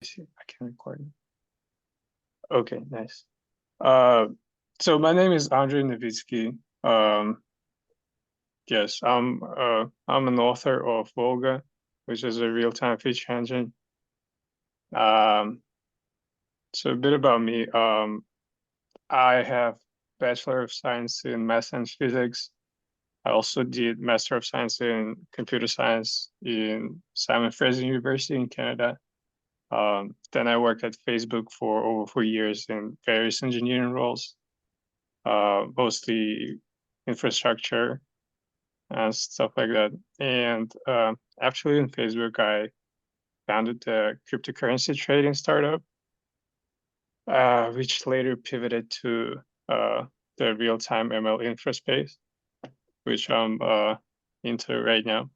see, I can record. Okay, nice. Uh, so my name is Andrei Novitsky. Yes, I'm an author of Volga, which is a real-time feature engine. Um, so a bit about me. I have Bachelor of Science in Math and Physics. I also did Master of Science in Computer Science in Simon Fraser University in Canada. Then I worked at Facebook for over 4 years in various engineering roles, mostly infrastructure and stuff like that. And actually, in Facebook, I founded a cryptocurrency trading startup, which later pivoted to the real-time ML infra space, which I'm into right now.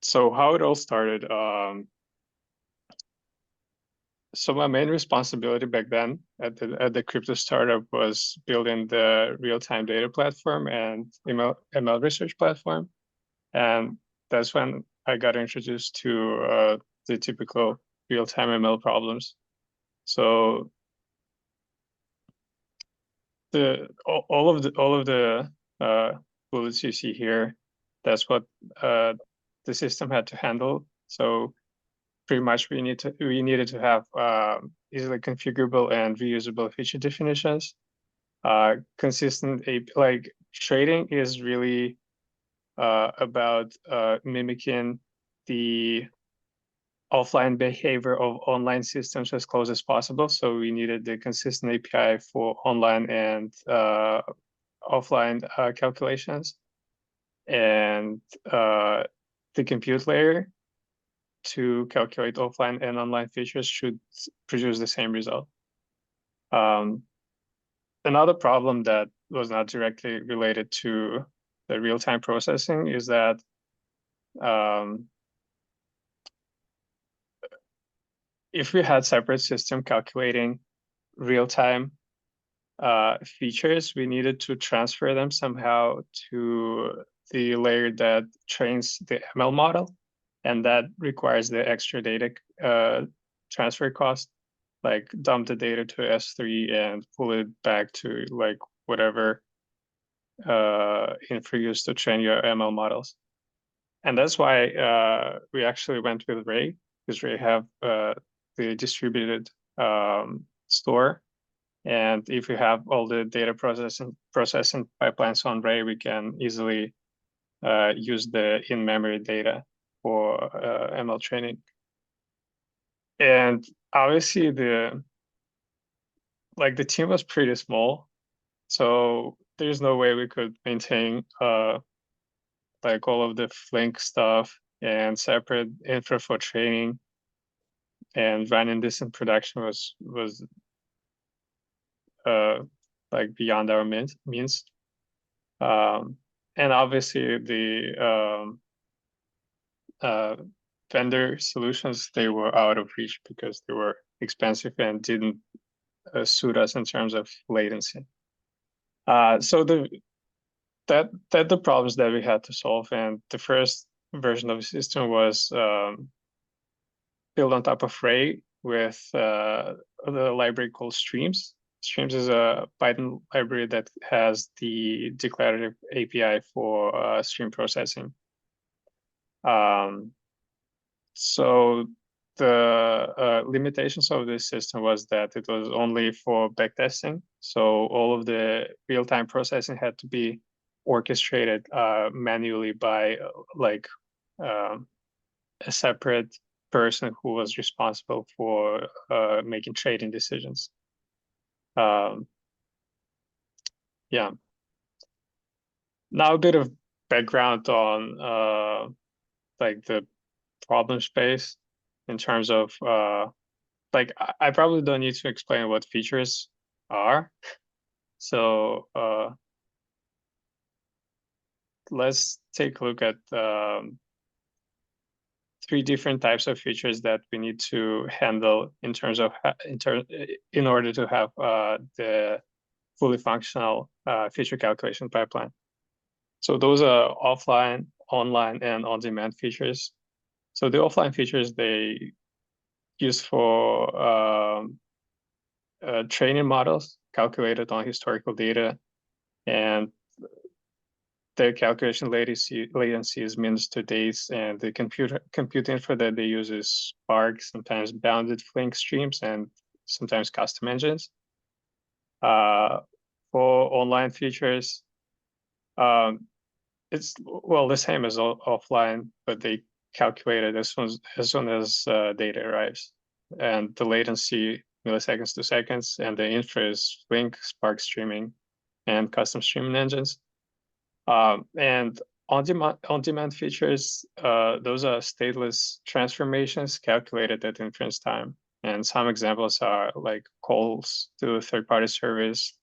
So how it all started. So my main responsibility back then at the crypto startup was building the real-time data platform and ML research platform. And that's when I got introduced to the typical real-time ML problems. So all of the bullets you see here, that's what the system had to handle. So pretty much we needed to have easily configurable and reusable feature definitions. Consistent like trading is really about mimicking the offline behavior of online systems as close as possible. So we needed the consistent API for online and offline calculations, and the compute layer to calculate offline and online features should produce the same result. Another problem that was not directly related to the real-time processing is that if we had separate system calculating real-time features, we needed to transfer them somehow to the layer that trains the ML model, and that requires the extra data transfer cost, like dump the data to S3 and pull it back to like whatever info used to train your ML models. And that's why we actually went with Ray, because Ray have the distributed store. And if we have all the data processing pipelines on Ray, we can easily use the in-memory data for ML training. And obviously the team was pretty small, so there's no way we could maintain like all of the Flink stuff and separate infra for training, and running this in production was like beyond our means. And obviously the vendor solutions, they were out of reach because they were expensive and didn't suit us in terms of latency. So the problems that we had to solve, and the first version of the system was built on top of Ray with the library called Streams. Streams is a Python library that has the declarative API for stream processing. So the limitations of this system was that it was only for backtesting. So all of the real-time processing had to be orchestrated manually by like a separate person who was responsible for making trading decisions. Yeah. Now a bit of background on like the problem space in terms of like I probably don't need to explain what features are. So let's take a look at three different types of features that we need to handle in terms of in order to have the fully functional feature calculation pipeline. So those are offline, online, and on-demand features. So the offline features they use for training models calculated on historical data, and the calculation latency is minutes to days, and the compute infra that they use is Spark, sometimes bounded Flink streams, and sometimes custom engines. For online features, it's the same as offline, but they calculate it as soon as data arrives, and the latency milliseconds to seconds, and the infra is Flink, Spark streaming, and custom streaming engines. And on-demand features, those are stateless transformations calculated at inference time. And some examples are like calls to a third-party service,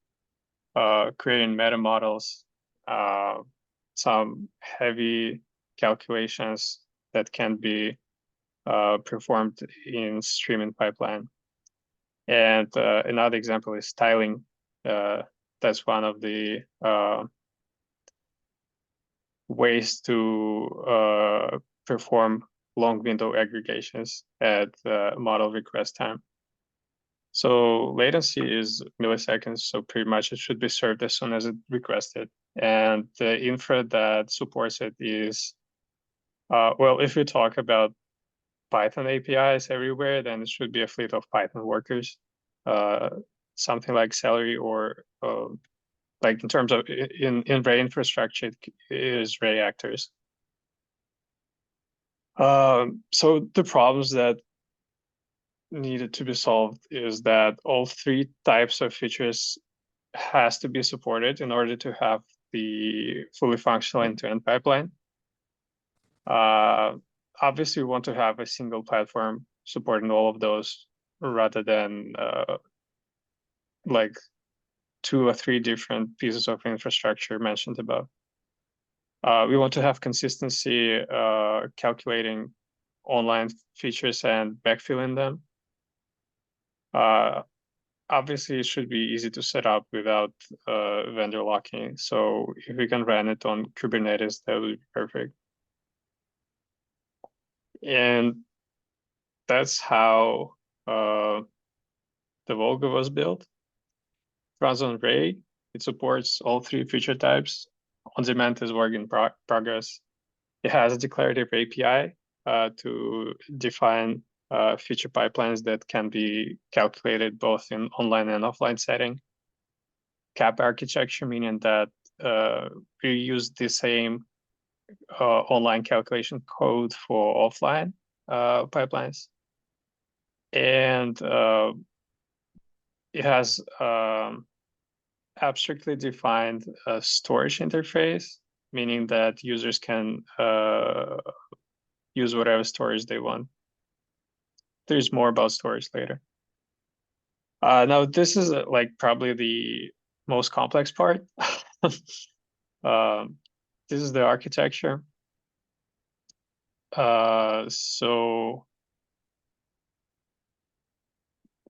creating meta models, some heavy calculations that can be performed in streaming pipeline. And another example is tiling. That's one of the ways to perform long window aggregations at model request time. So latency is milliseconds, so pretty much it should be served as soon as it requested. And the infra that supports it is, if we talk about Python APIs everywhere, then it should be a fleet of Python workers, something like Celery, or like in terms of in Ray infrastructure, it is Ray actors. So the problems that needed to be solved is that all three types of features has to be supported in order to have the fully functional end-to-end pipeline. Obviously, we want to have a single platform supporting all of those rather than like 2 or 3 different pieces of infrastructure mentioned above. We want to have consistency calculating online features and backfilling them. Obviously, it should be easy to set up without vendor locking. So if we can run it on Kubernetes, that would be perfect. And that's how the Volga was built. It runs on Ray. It supports all 3 feature types. On-demand is work in progress. It has a declarative API to define feature pipelines that can be calculated both in online and offline setting. CAP architecture, meaning that we use the same online calculation code for offline pipelines. And it has abstractly defined storage interface, meaning that users can use whatever storage they want. There's more about storage later. Now, this is like probably the most complex part. This is the architecture. So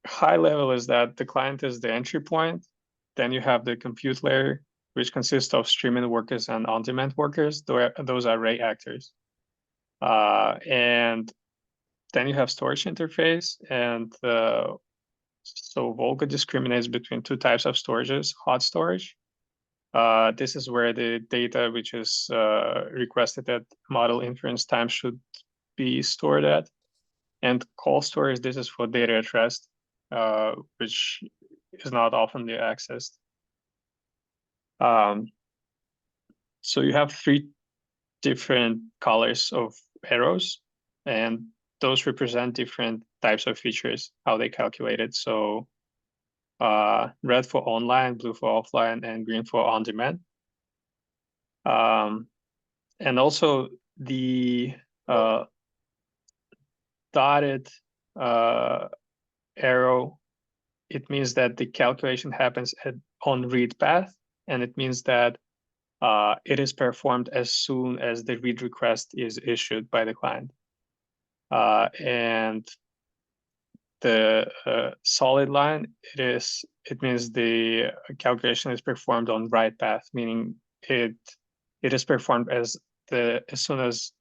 high level is that the client is the entry point. Then you have the compute layer, which consists of streaming workers and on-demand workers. Those are Ray actors. And then you have storage interface, and so Volga discriminates between 2 types of storages: hot storage. This is where the data which is requested at model inference time should be stored at. And cold storage, this is for data at rest, which is not often accessed. So you have 3 different colors of arrows, and those represent different types of features, how they calculate it. So red for online, blue for offline, and green for on-demand. And also the dotted arrow, it means that the calculation happens on read path, and it means that it is performed as soon as the read request is issued by the client. And the solid line, it means the calculation is performed on write path, meaning it is performed as soon as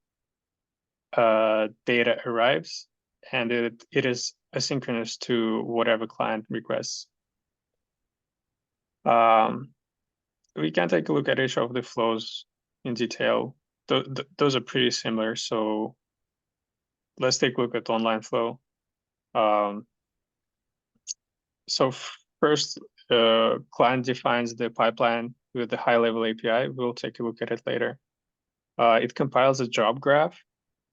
data arrives, and it is asynchronous to whatever client requests. We can take a look at each of the flows in detail. Those are pretty similar. So let's take a look at online flow. So first, client defines the pipeline with the high-level API. We'll take a look at it later. It compiles a job graph,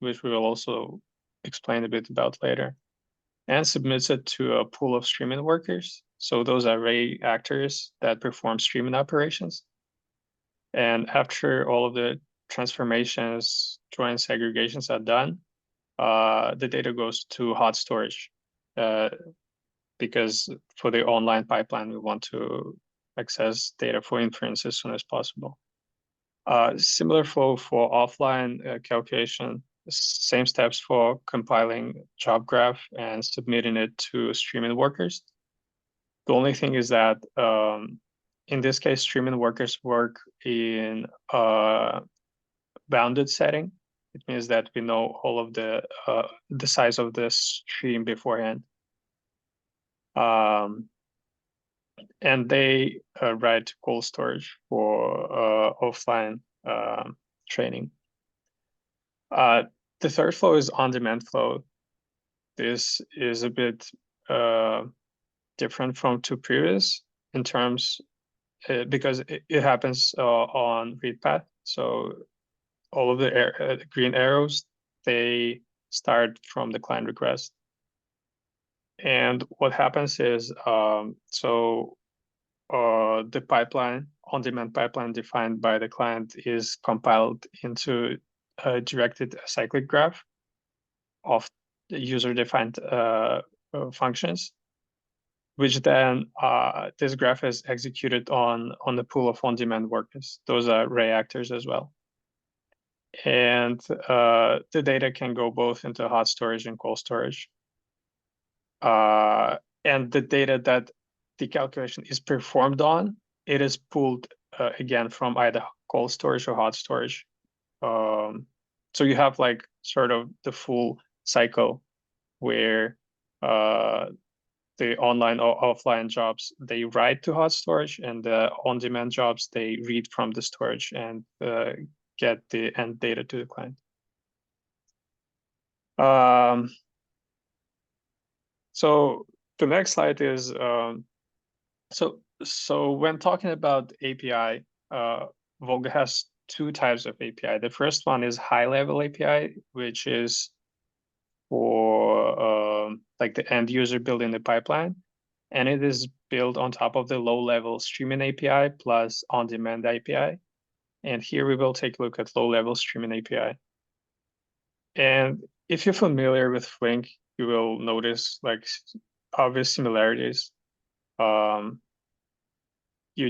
which we will also explain a bit about later, and submits it to a pool of streaming workers. So those are array actors that perform streaming operations. And after all of the transformations, join segregations are done, the data goes to hot storage. Because for the online pipeline, we want to access data for inference as soon as possible. Similar flow for offline calculation, same steps for compiling job graph and submitting it to streaming workers. The only thing is that in this case, streaming workers work in a bounded setting. It means that we know all of the size of the stream beforehand. And they write cold storage for offline training. The third flow is on-demand flow. This is a bit different from two previous in terms because it happens on read path. So all of the green arrows, they start from the client request. And what happens is, the pipeline, on-demand pipeline defined by the client is compiled into a directed acyclic graph of the user-defined functions, which then this graph is executed on the pool of on-demand workers. Those are array actors as well. And the data can go both into hot storage and cold storage. And the data that the calculation is performed on, it is pulled again from either cold storage or hot storage. So you have like sort of the full cycle where the online or offline jobs, they write to hot storage, and the on-demand jobs, they read from the storage and get the end data to the client. So the next slide is, so when talking about API, Volga has two types of API. The first one is high-level API, which is for like the end user building the pipeline, and it is built on top of the low-level streaming API plus on-demand API. And here we will take a look at low-level streaming API. And if you're familiar with Flink, you will notice like obvious similarities. You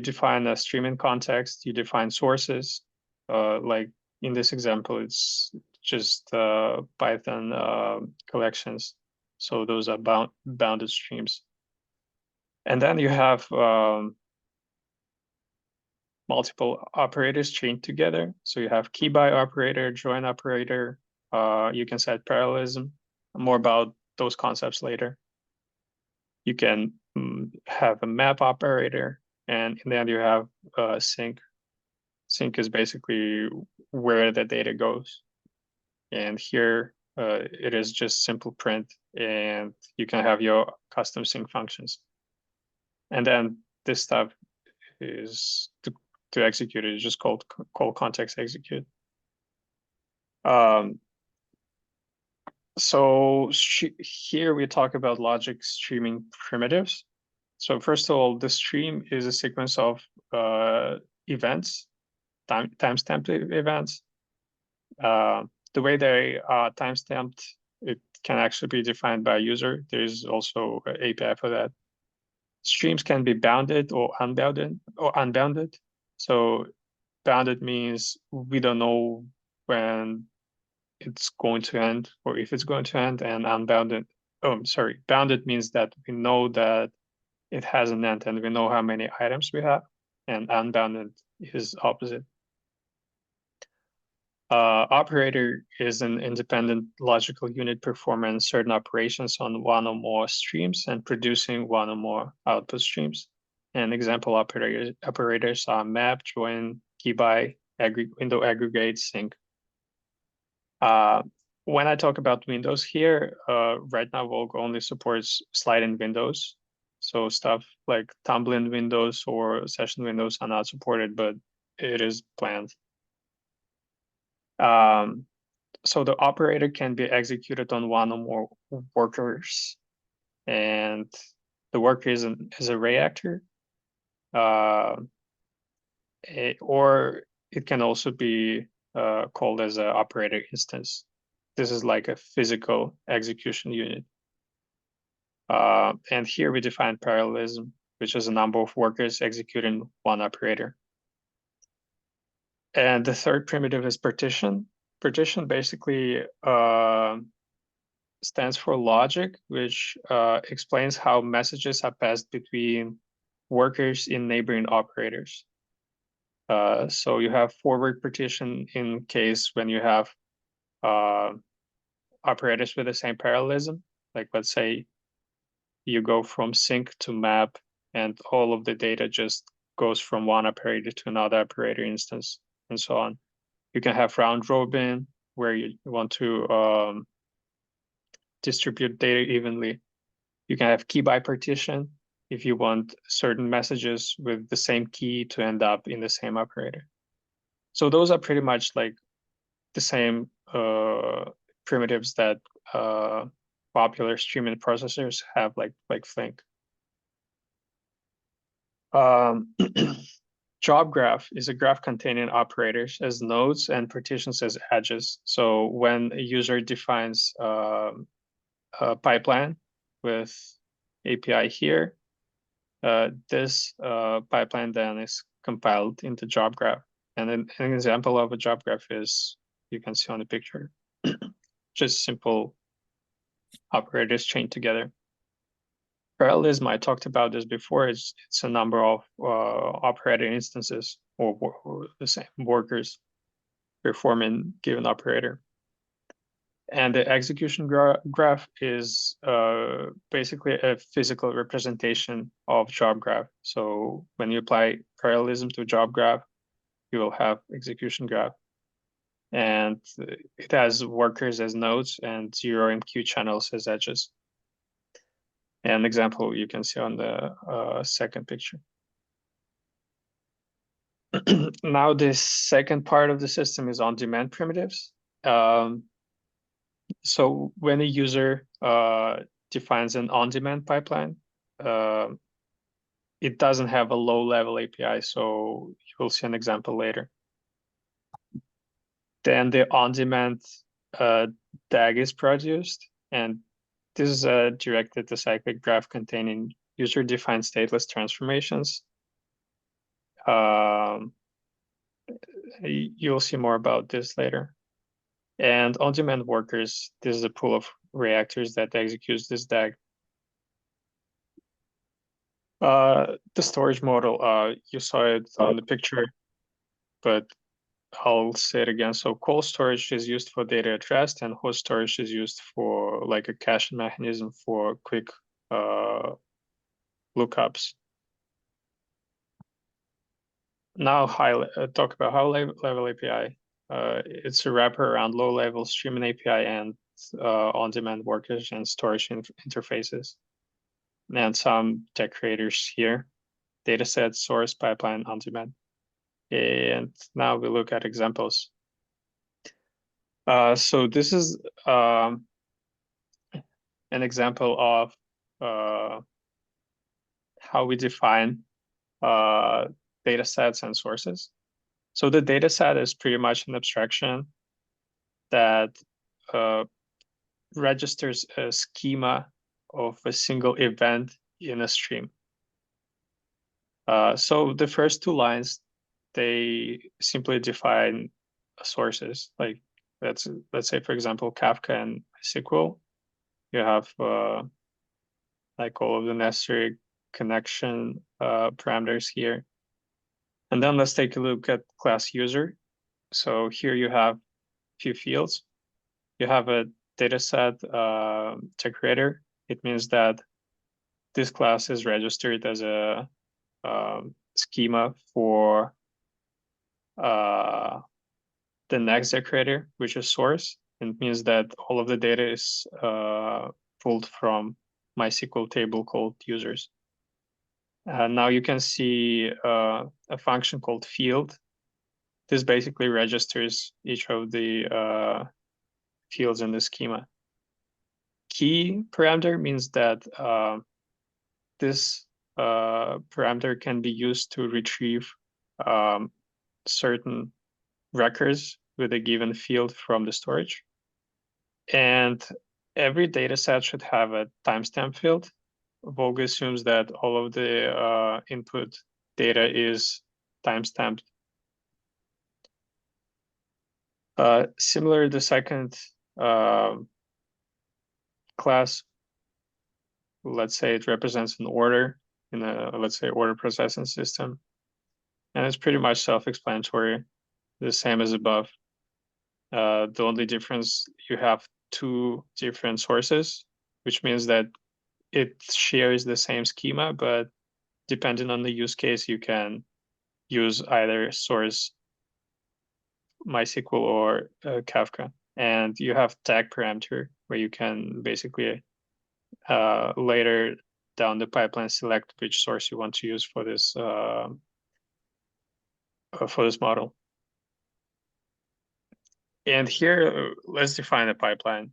define a streaming context, you define sources. Like in this example, it's just Python collections. So those are bounded streams. And then you have multiple operators chained together. So you have key by operator, join operator. You can set parallelism. More about those concepts later. You can have a map operator, and then you have sync. Sync is basically where the data goes. And here it is just simple print, and you can have your custom sync functions. And then this stuff is to execute it is just called call context execute. So here we talk about logic streaming primitives. So first of all, the stream is a sequence of events, timestamped events. The way they are timestamped, it can actually be defined by a user. There's also an API for that. Streams can be bounded or unbounded. So bounded means we don't know when it's going to end or if it's going to end, and unbounded, bounded means that we know that it has an end and we know how many items we have, and unbounded is opposite. Operator is an independent logical unit performing certain operations on one or more streams and producing one or more output streams. And example operators are map, join, keyby, window aggregate, sync. When I talk about windows here, right now Volga only supports sliding windows. So stuff like tumbling windows or session windows are not supported, but it is planned. So the operator can be executed on one or more workers, and the worker is a reactor, or it can also be called as an operator instance. This is like a physical execution unit. And here we define parallelism, which is a number of workers executing one operator. And the third primitive is partition. Partition basically stands for logic, which explains how messages are passed between workers in neighboring operators. So you have forward partition in case when you have operators with the same parallelism. Like let's say you go from sync to map and all of the data just goes from one operator to another operator instance and so on. You can have round robin where you want to distribute data evenly. You can have key by partition if you want certain messages with the same key to end up in the same operator. So those are pretty much like the same primitives that popular streaming processors have, like Flink. Job graph is a graph containing operators as nodes and partitions as edges. So when a user defines a pipeline with API here, this pipeline then is compiled into job graph. And an example of a job graph is, you can see on the picture, just simple operators chained together. Parallelism, I talked about this before, it's a number of operator instances or the same workers performing given operator. And the execution graph is basically a physical representation of job graph. So when you apply parallelism to job graph, you will have execution graph. And it has workers as nodes and zero MQ channels as edges. An example you can see on the second picture. Now this second part of the system is on-demand primitives. So when a user defines an on-demand pipeline, it doesn't have a low-level API, so you will see an example later. Then the on-demand DAG is produced, and this is a directed acyclic graph containing user-defined stateless transformations. You'll see more about this later. And on-demand workers, this is a pool of reactors that executes this DAG. The storage model, you saw it on the picture, but I'll say it again. So cold storage is used for data at rest, and host storage is used for like a caching mechanism for quick lookups. Now, talk about high-level API. It's a wrapper around low-level streaming API and on-demand workers and storage interfaces. And some tech creators here: dataset, source, pipeline, on-demand. And now we look at examples. So this is an example of how we define data sets and sources. So the data set is pretty much an abstraction that registers a schema of a single event in a stream. So the first two lines, they simply define sources. Like let's say, for example, Kafka and MySQL. You have like all of the necessary connection parameters here. And then let's take a look at class user. So here you have few fields. You have a dataset decorator. It means that this class is registered as a schema for the next decorator, which is source. It means that all of the data is pulled from MySQL table called users. Now you can see a function called field. This basically registers each of the fields in the schema. Key parameter means that this parameter can be used to retrieve certain records with a given field from the storage. And every data set should have a timestamp field. Volga assumes that all of the input data is timestamped. Similar, the second class, let's say it represents an order in a, let's say, order processing system. And it's pretty much self-explanatory, the same as above. The only difference, you have two different sources, which means that it shares the same schema, but depending on the use case, you can use either source MySQL or Kafka. And you have tag parameter where you can basically later down the pipeline select which source you want to use for this model. And here, let's define a pipeline.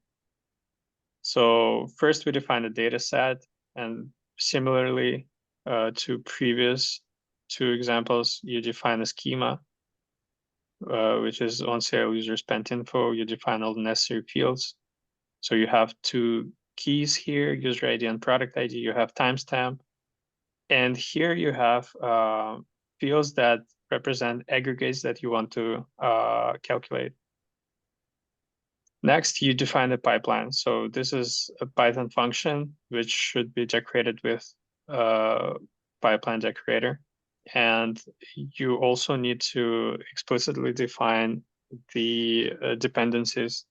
So first we define a data set, and similarly to previous two examples, you define a schema, which is on sale user spent info. You define all the necessary fields. So you have two keys here, user ID and product ID. You have timestamp. And here you have fields that represent aggregates that you want to calculate. Next, you define the pipeline. So this is a Python function, which should be decorated with pipeline decorator. And you also need to explicitly define the dependencies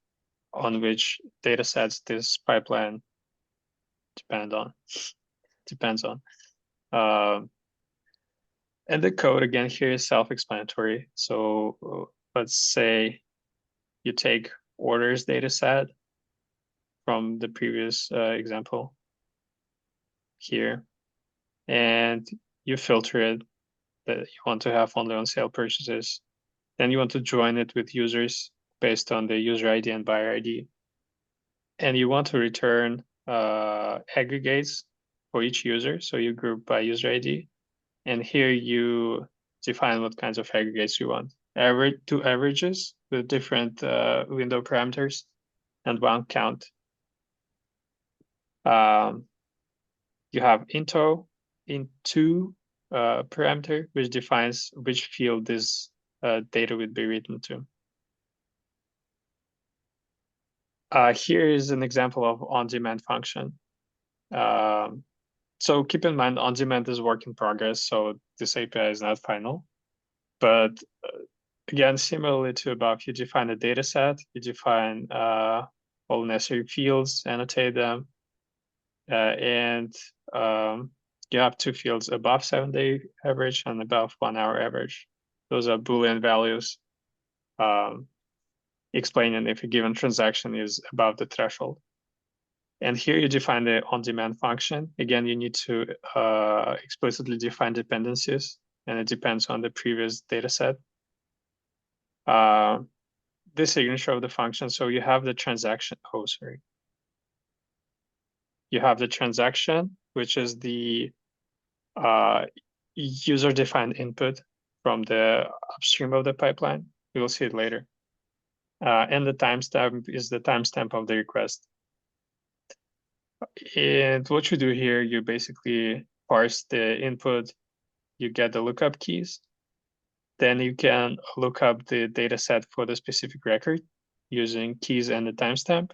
on which data sets this pipeline depends on. And the code, again, here is self-explanatory. So let's say you take orders data set from the previous example here, and you filter it that you want to have only on sale purchases. Then you want to join it with users based on the user ID and buyer ID. And you want to return aggregates for each user. So you group by user ID. And here you define what kinds of aggregates you want. Two averages with different window parameters and one count. You have into parameter, which defines which field this data would be written to. Here is an example of on-demand function. So keep in mind, on-demand is work in progress, so this API is not final. But again, similarly to above, you define a data set, you define all necessary fields, annotate them, and you have two fields, above 7-day average and above 1 hour average. Those are Boolean values explaining if a given transaction is above the threshold. And here you define the on-demand function. Again, you need to explicitly define dependencies, and it depends on the previous data set. This signature of the function, so you have the transaction, You have the transaction, which is the user-defined input from the upstream of the pipeline. We will see it later. And the timestamp is the timestamp of the request. And what you do here, you basically parse the input, you get the lookup keys, then you can look up the data set for the specific record using keys and the timestamp.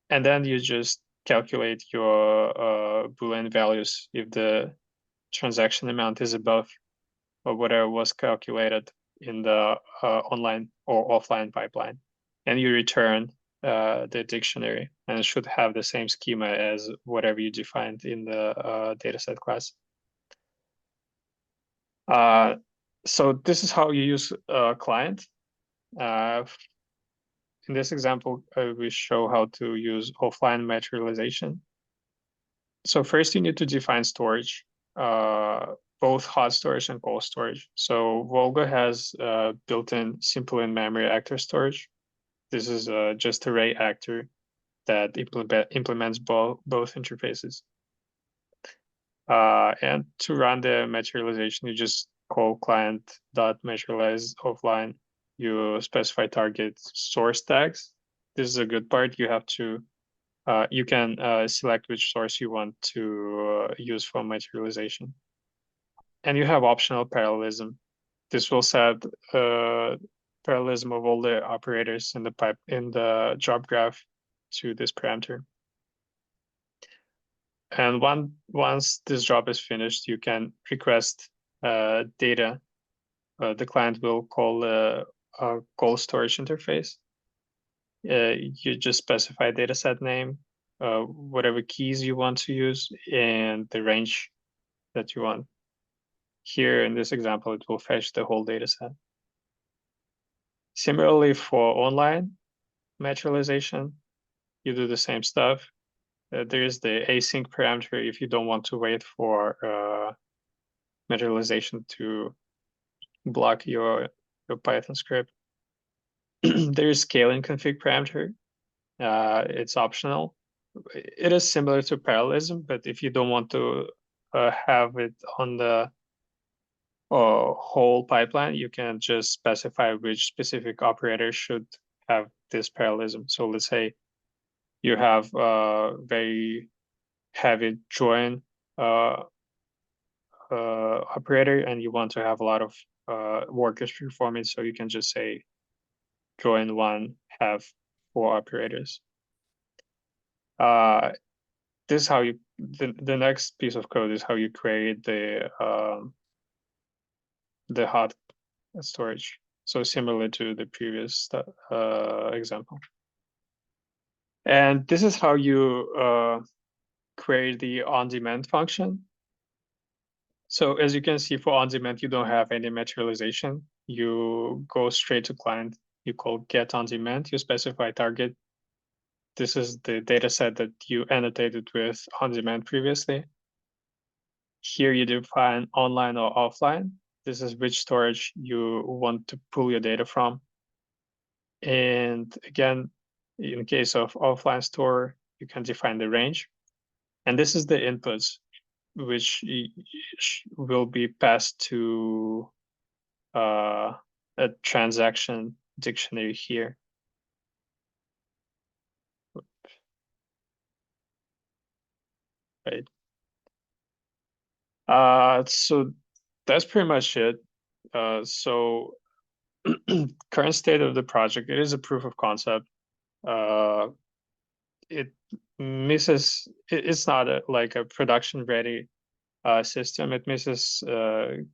And then you just calculate your Boolean values if the transaction amount is above or whatever was calculated in the online or offline pipeline. and you return the dictionary, and it should have the same schema as whatever you defined in the dataset class. So this is how you use a client. In this example, we show how to use offline materialization. So first you need to define storage, both hot storage and cold storage. So Volga has built-in simple in-memory actor storage. This is just array actor that implements both interfaces. And to run the materialization, you just call client.materialize offline. You specify target source tags. This is a good part. You have to you can select which source you want to use for materialization. And you have optional parallelism. This will set parallelism of all the operators in the job graph to this parameter. And once this job is finished, you can request data. The client will call a call storage interface. You just specify dataset name, whatever keys you want to use, and the range that you want. Here in this example, it will fetch the whole dataset. Similarly, for online materialization, you do the same stuff. There is the async parameter if you don't want to wait for materialization to block your Python script. There is scaling config parameter. It's optional. It is similar to parallelism, but if you don't want to have it on the whole pipeline, you can just specify which specific operator should have this parallelism. So let's say you have a very heavy join operator and you want to have a lot of workers perform it, so you can just say join one have 4 operators. This is how you the next piece of code is how you create the hot storage. So similar to the previous example. And this is how you create the on-demand function. So as you can see, for on-demand, you don't have any materialization. You go straight to client. You call get on-demand. You specify target. This is the data set that you annotated with on-demand previously. Here you define online or offline. This is which storage you want to pull your data from. And again, in case of offline store, you can define the range. And this is the inputs, which will be passed to a transaction dictionary here. Right. So that's pretty much it. So current state of the project, it is a proof of concept. It misses, it's not like a production ready system. It misses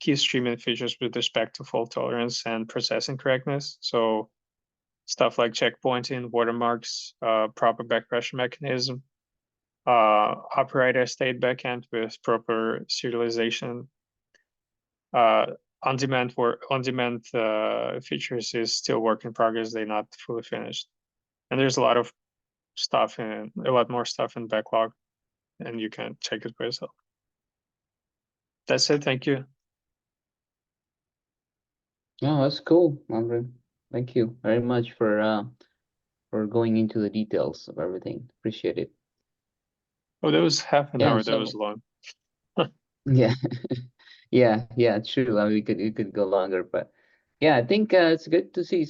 key streaming features with respect to fault tolerance and processing correctness. So stuff like checkpointing, watermarks, proper backpressure mechanism, operator state backend with proper serialization. On-demand features is still work in progress. They're not fully finished. And there's a lot of stuff a lot more stuff in backlog, and you can check it for yourself. That's it. Thank you. Oh, that's cool, Andre. Thank you very much for going into the details of everything. Appreciate it. Oh, that was half an Yeah, hour. That so was long. yeah, yeah, true. I mean, we could go longer, but yeah, I think it's good to see.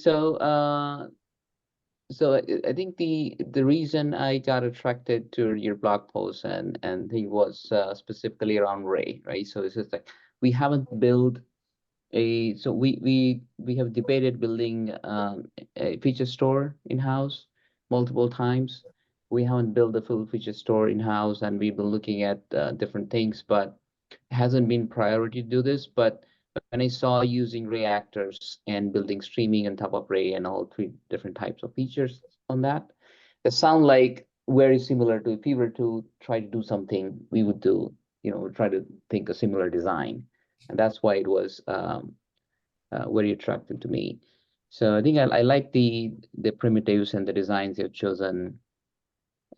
So I think the reason I got attracted to your blog post and he was specifically around Ray, right? So it's just like we haven't built so we have debated building a feature store in-house multiple times. We haven't built a full feature store in-house, and we've been looking at different things, but it hasn't been priority to do this. But when I saw using Ray actors and building streaming on top of Ray and all three different types of features on that, it sound like very similar to if we were to try to do something, we would do, try to think a similar design. And that's why it was very attractive to me. So I think I like the primitives and the designs you've chosen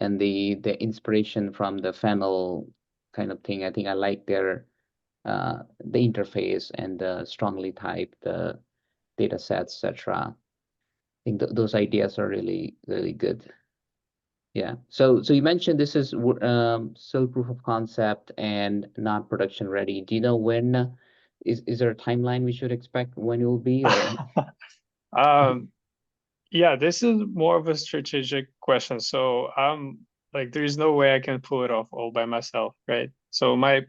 and the inspiration from the fennel kind of thing. I think I like the interface and the strongly typed data sets, etc. I think those ideas are really, really good. Yeah. So you mentioned this is still proof of concept and not production ready. Do you know when is there a timeline we should expect when it will be or? Um, yeah, this is more of a strategic question. So like there's no way I can pull it off all by myself, right? So my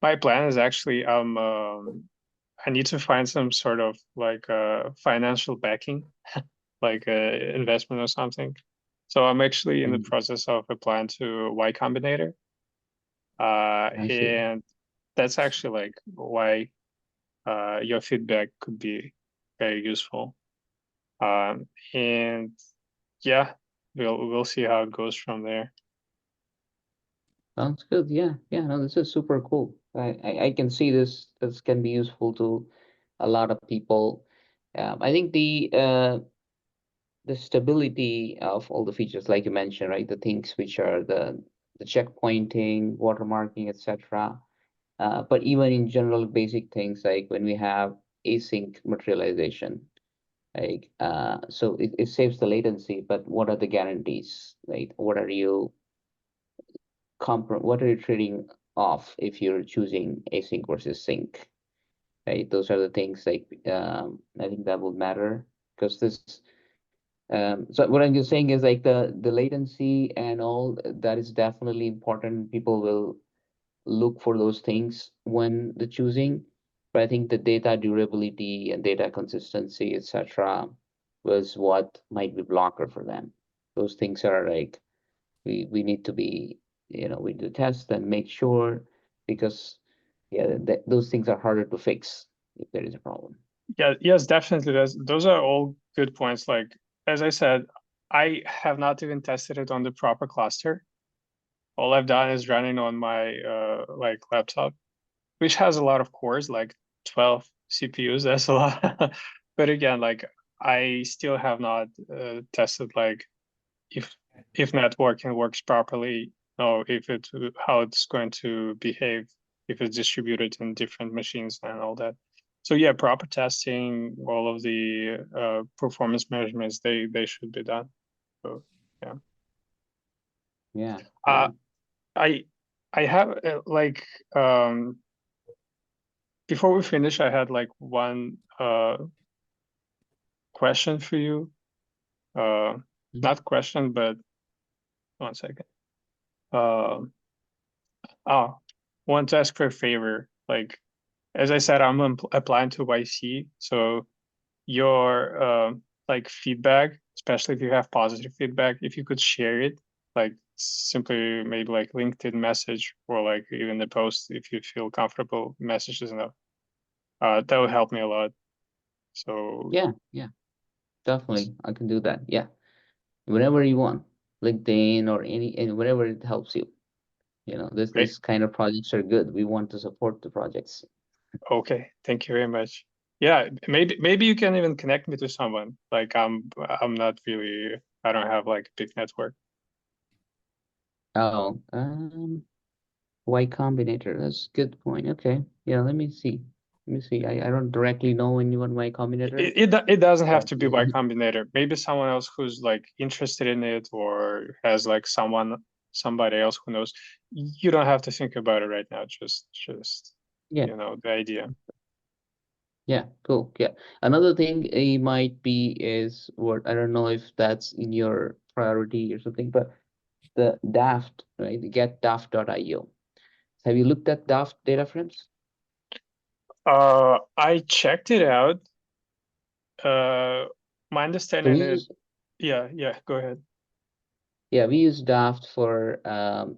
plan is actually I need to find some sort of like financial backing, like investment or something. So I'm actually in the Mm, process of applying to Y Combinator. I see. And that's actually like why your feedback could be very useful. And yeah, we'll see how it goes from there. Sounds good. Yeah. Yeah. No, this is super cool. I can see this can be useful to a lot of people. I think the stability of all the features, like you mentioned, right? The things which are the checkpointing, watermarking, etc. But even in general basic things like when we have async materialization, like so it saves the latency, but what are the guarantees? Like what are you trading off if you're choosing async versus sync? Right? Those are the things like I think that would matter because this so what I'm just saying is like the latency and all that is definitely important. People will look for those things when the choosing. But I think the data durability and data consistency, etc., was what might be blocker for them. Those things are like we need to be, we do test and make sure because yeah, those things are harder to fix if there is a problem. Yeah, yes, definitely. Those are all good points. Like as I said, I have not even tested it on the proper cluster. All I've done is running on my like laptop, which has a lot of cores, like 12 CPUs. That's a lot. But again, like I still have not tested like if networking works properly, or if it how it's going to behave if it's distributed in different machines and all that. So yeah, proper testing, all of the performance measurements, they should be done. So yeah. Yeah, Uh, yeah. I I have like before we finish, I had like one question for you. Uh, Mhm. Not question, but one second. Um, oh, want to ask for a favor. Like as I said, I'm applying to YC, so your like feedback, especially if you have positive feedback, if you could share it, like simply maybe like LinkedIn message or like even the post if you feel comfortable, messages enough. That would help me a lot. So Yeah, yeah, definitely. I can do that. Yeah. Whenever you want, LinkedIn or and wherever it helps you. great. This kind of projects are good. We want to support the projects. Okay, thank you very much. Yeah, maybe you can even connect me to someone. Like I'm not really I don't have like a big network. Oh, Y Combinator. That's a good point. Okay. Yeah, let me see. Let me see. I don't directly know anyone Y Combinator, It doesn't have but to be Y Combinator. Maybe someone else who's like interested in it or has like somebody else who knows. You don't have to think about it right now. Just yeah, the idea. yeah, cool. Yeah. Another thing it might be is what I don't know if that's in your priority or something, but the Daft, right? The getdaft.io. Have you looked at Daft data frames? I checked it out. Uh, my So we understanding is, use yeah, go ahead. Yeah, we use Daft for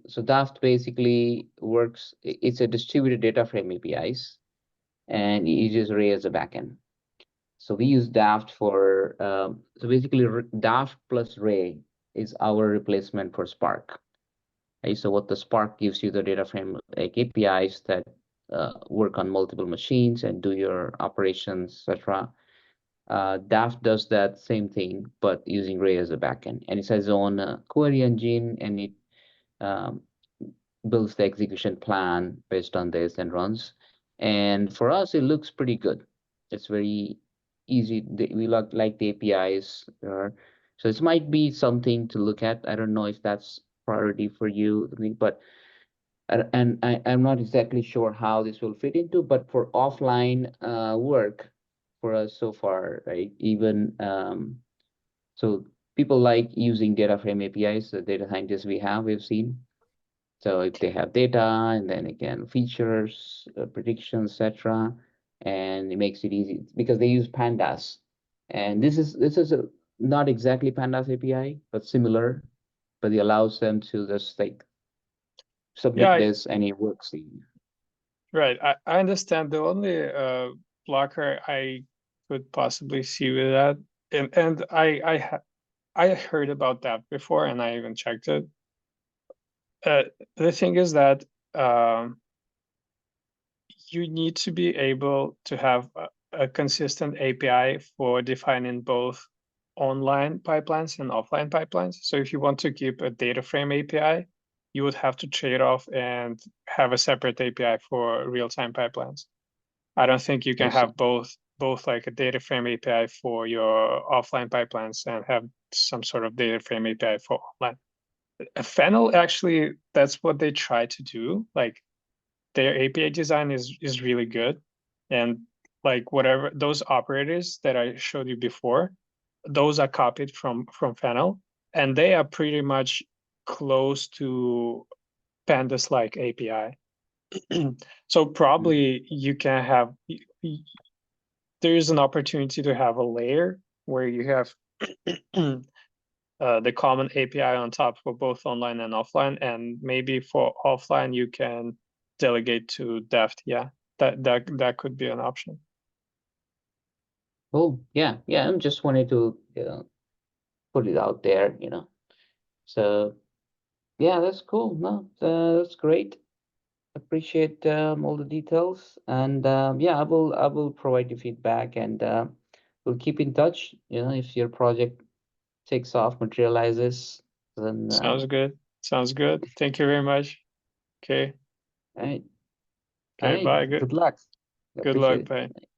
so Daft basically works. It's a distributed data frame APIs. and it uses Ray as a backend. So we use Daft for, so basically Daft plus Ray is our replacement for Spark. Right? So what the Spark gives you the data frame like APIs that work on multiple machines and do your operations, etc. Daft does that same thing, but using Ray as a backend, and it has its own query engine, and it um, builds the execution plan based on this and runs. And for us, it looks pretty good. It's very easy. We like the APIs. So this might be something to look at. I don't know if that's priority for you, but I'm not exactly sure how this will fit into, but for offline work for us so far, right? Even so people like using data frame APIs, the data scientists we've seen. So if they have data and then again features, predictions, etc., and it makes it easy because they use pandas. And this is not exactly pandas API, but similar, but it allows them to just like submit Yeah, this and it works. right. I understand. The only blocker I could possibly see with that, and I heard about that before, and I even checked it. The thing is that um, you need to be able to have a consistent API for defining both online pipelines and offline pipelines. So if you want to keep a data frame API, you would have to trade off and have a separate API for real-time pipelines. I don't think you I can see. have both like a data frame API for your offline pipelines and have some sort of data frame API for online. Fennel actually, that's what they try to do. Like their API design is really good, and like whatever those operators that I showed you before, those are copied from Fennel, and they are pretty much close to Pandas like API. So Mhm. probably you can have there is an opportunity to have a layer where you have the common API on top for both online and offline, and maybe for offline you can delegate to Deft. Yeah, that could be an option. Oh, yeah, yeah. I just wanted to put it out there. So yeah, that's cool. No, that's great. Appreciate all the details, and yeah, I will provide you feedback, and we'll keep in touch. If your project takes off, materializes, then Sounds good. Sounds good. Thank you very much. Okay. all right, all Okay. right. Bye. Good luck. Good luck. Appreciate Bye. it.